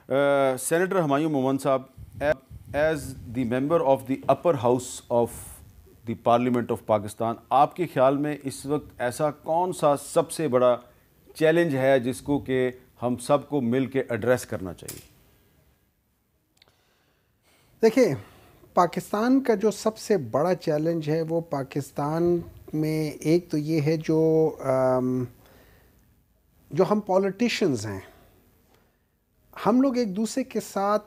Senator Humayun Mohammad Sahab, as the member of the upper house of the parliament of Pakistan, आपके ख्याल में इस वक्त ऐसा कौन सा सबसे बड़ा चैलेंज है जिसको कि हम सबको मिल के एड्रेस करना चाहिए? देखिए, पाकिस्तान का जो सबसे बड़ा चैलेंज है वो पाकिस्तान में एक तो ये है जो हम पॉलिटिशियंस हैं, हम लोग एक दूसरे के साथ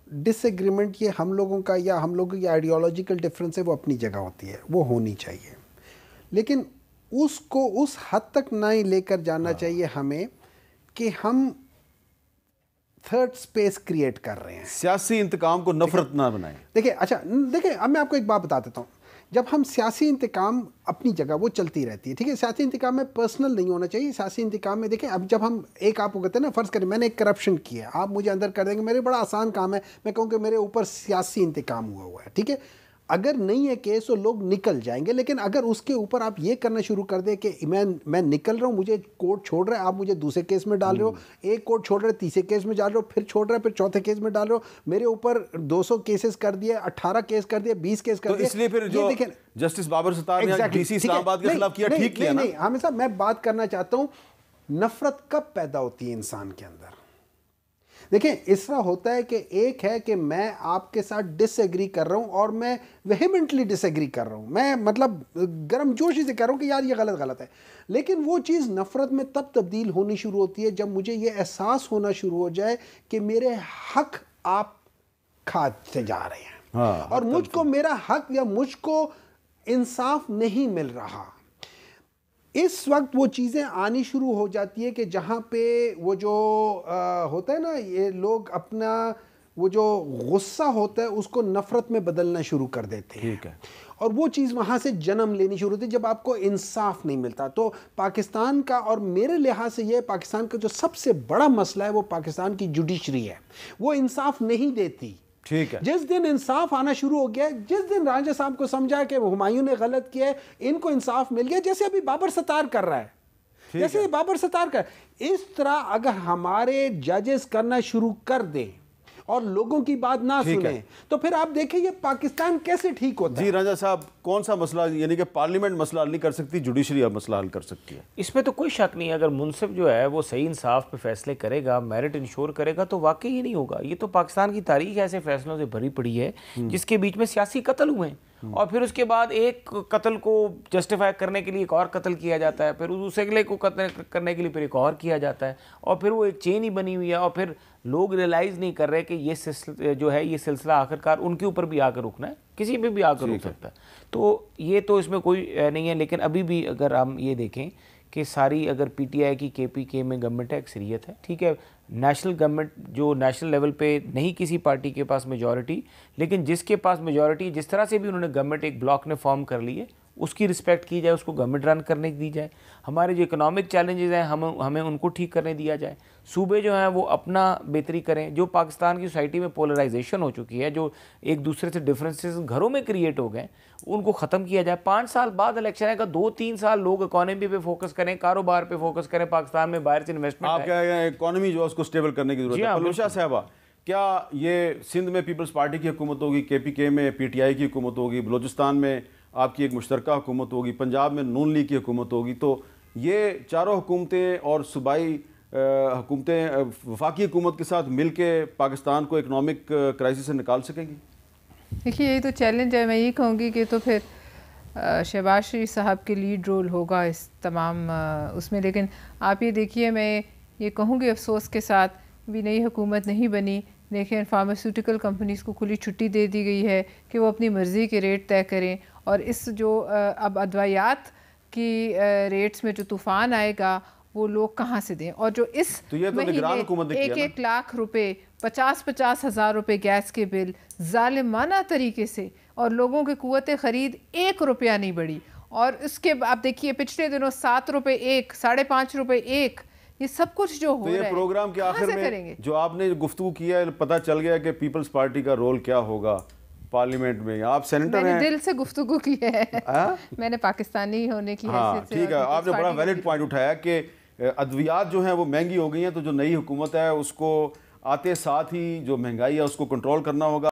डिसएग्रीमेंट, ये हम लोगों का या हम लोगों की आइडियोलॉजिकल डिफरेंस है, वो अपनी जगह होती है, वो होनी चाहिए, लेकिन उसको उस हद तक नहीं लेकर जाना चाहिए हमें कि हम थर्ड स्पेस क्रिएट कर रहे हैं। सियासी इंतकाम को नफरत ना बनाएं। देखिए, देखिए, अब मैं आपको एक बात बता देता हूँ। जब हम सियासी इंतकाम अपनी जगह वो चलती रहती है, ठीक है, सियासी इंतकाम में पर्सनल नहीं होना चाहिए। सियासी इंतकाम में देखिए, अब जब हम एक आपको कहते हैं ना, फ़र्ज़ करें मैंने एक करप्शन किया, आप मुझे अंदर कर देंगे, मेरे बड़ा आसान काम है, मैं कहूँ कि मेरे ऊपर सियासी इंतकाम हुआ है, ठीक है। अगर नहीं है केस तो लोग निकल जाएंगे, लेकिन अगर उसके ऊपर आप ये करना शुरू कर दें कि मैं निकल रहा हूँ, मुझे कोर्ट छोड़ रहा है, आप मुझे दूसरे केस में डाल रहे हो, एक कोर्ट छोड़ रहे, तीसरे केस में डाल रहे हो, फिर छोड़ रहे, फिर चौथे केस में डाल रहे हो, मेरे ऊपर 200 केसेस कर दिए, 18 केस कर दिए, 20 केस कर दिए। इसलिए फिर जो जस्टिस बाबर सत्तार ने डीसी इस्लामाबाद के खिलाफ किया, ठीक किया ना? नहीं, हामिद साहब, मैं बात करना चाहता हूँ, नफरत कब पैदा होती है इंसान के अंदर? देखिए, इस तरह होता है कि एक है कि मैं आपके साथ डिसएग्री कर रहा हूं और मैं वेहेमेंटली डिसएग्री कर रहा हूं, मैं मतलब गर्मजोशी से कह रहा हूं कि यार ये गलत है, लेकिन वो चीज़ नफ़रत में तब तब्दील होनी शुरू होती है जब मुझे ये एहसास होना शुरू हो जाए कि मेरे हक आप खाते जा रहे हैं। हाँ, और मुझको मेरा हक या मुझको इंसाफ नहीं मिल रहा। इस वक्त वो चीज़ें आनी शुरू हो जाती है कि जहाँ पे वो जो होता है ना, ये लोग अपना वो जो गुस्सा होता है उसको नफ़रत में बदलना शुरू कर देते हैं। ठीक है। और वो चीज़ वहाँ से जन्म लेनी शुरू होती है जब आपको इंसाफ नहीं मिलता। तो पाकिस्तान का, और मेरे लिहाज से ये पाकिस्तान का जो सबसे बड़ा मसला है वो पाकिस्तान की जुडिशरी है, वो इंसाफ नहीं देती। ठीक है। जिस दिन इंसाफ आना शुरू हो गया, जिस दिन राजा साहब को समझा कि हुमायूं ने गलत किया है, इनको इंसाफ मिल गया, जैसे अभी बाबर सत्तार कर रहा है, जैसे बाबर सत्तार कर, इस तरह अगर हमारे जजेस करना शुरू कर दें और लोगों की बात ना सुने तो फिर आप देखें ये पाकिस्तान कैसे ठीक होता है। जी राजा साहब, कौन सा मसला, यानी कि पार्लियामेंट मसला हल नहीं कर सकती, जुडिशरी मसला हल कर सकती है? इसमें तो कोई शक नहीं है, अगर मुनसिफ जो है वो सही इंसाफ पे फैसले करेगा, मेरिट इंश्योर करेगा, तो वाकई ही नहीं होगा। ये तो पाकिस्तान की तारीख ऐसे फैसलों से भरी पड़ी है जिसके बीच में सियासी कत्ल हुए हैं, और फिर उसके बाद एक कत्ल को जस्टिफाई करने के लिए एक और कत्ल किया जाता है, फिर दूसरे के लिए को कत्ल करने के लिए फिर एक और किया जाता है, और फिर वो एक चेन ही बनी हुई है, और फिर लोग रियलाइज़ नहीं कर रहे कि ये जो है ये सिलसिला आखिरकार उनके ऊपर भी आकर रुकना है, किसी पे भी आकर रुक सकता है। तो ये तो इसमें कोई नहीं है, लेकिन अभी भी अगर हम ये देखें कि सारी अगर पीटीआई की केपीके में गवर्नमेंट है, अक्सरियत है, ठीक है, नेशनल गवर्नमेंट जो नेशनल लेवल पे नहीं किसी पार्टी के पास मेजॉरिटी, लेकिन जिसके पास मेजॉरिटी, जिस तरह से भी उन्होंने गवर्नमेंट एक ब्लॉक ने फॉर्म कर ली है, उसकी रिस्पेक्ट की जाए, उसको गवर्नमेंट रन करने दी जाए। हमारे जो इकोनॉमिक चैलेंजेस हैं हमें उनको ठीक करने दिया जाए। सूबे जो हैं वो अपना बेहतरी करें। जो पाकिस्तान की सोसाइटी में पोलराइजेशन हो चुकी है, जो एक दूसरे से डिफरेंसेस घरों में क्रिएट हो गए, उनको ख़त्म किया जाए। 5 साल बाद इलेक्शन है का 2-3 साल लोग इकॉनमी पे फोकस करें, कारोबार पे फोकस करें। पाकिस्तान में बाहर से इन्वेस्टमेंट, आप क्या इकॉनमी जो है उसको स्टेबल करने की जरूरत है। पलूशा साहबा, क्या ये सिंध में पीपल्स पार्टी की हुकूमत होगी, केपीके में पीटीआई की हुकूमत होगी, बलूचिस्तान में आपकी एक मुश्तरका हुकूमत होगी, पंजाब में नून लीग की हुकूमत होगी, तो ये चारों हुकूमतें और सूबाई हुकूमतें वफाकी हुकूमत के साथ मिल के पाकिस्तान को इकनॉमिक क्राइसिस से निकाल सकेंगी? देखिए, यही तो चैलेंज है। मैं ये कहूँगी कि तो फिर शहबाज शरीफ साहब के लीड रोल होगा इस तमाम उसमें। लेकिन आप ये देखिए, मैं ये कहूँगी अफसोस के साथ भी नई हुकूमत नहीं बनी, लेकिन फार्मास्यूटिकल कंपनीज़ को खुली छुट्टी दे दी गई है कि वो अपनी मर्ज़ी के रेट तय करें। और इस जो अब अदवायात की रेट्स में जो तूफ़ान आएगा वो लोग कहाँ से दें? और जो इस तो महीने 1-1 लाख रुपए, 50-50 हज़ार रुपये गैस के बिल जालिमाना तरीके से, और लोगों की कुव्वत ख़रीद 1 रुपया नहीं बढ़ी। और इसके आप देखिए पिछले दिनों 7 रुपये 1, 5.5 रुपये 1, ये सब कुछ जो हो रहा है। प्रोग्राम के आखिर में जो आपने गुफ्तगू किया है, पता चल गया कि पीपल्स पार्टी का रोल क्या होगा पार्लियामेंट में। आप सेनेटर हैं, मैंने दिल से गुफ्तगू की है। मैंने पाकिस्तानी होने की हैसियत से, ठीक है, आपने बड़ा वैलिड पॉइंट उठाया कि अद्वियात जो हैं वो महंगी हो गई हैं, तो जो नई हुकूमत है उसको आते साथ ही जो महंगाई है उसको कंट्रोल करना होगा।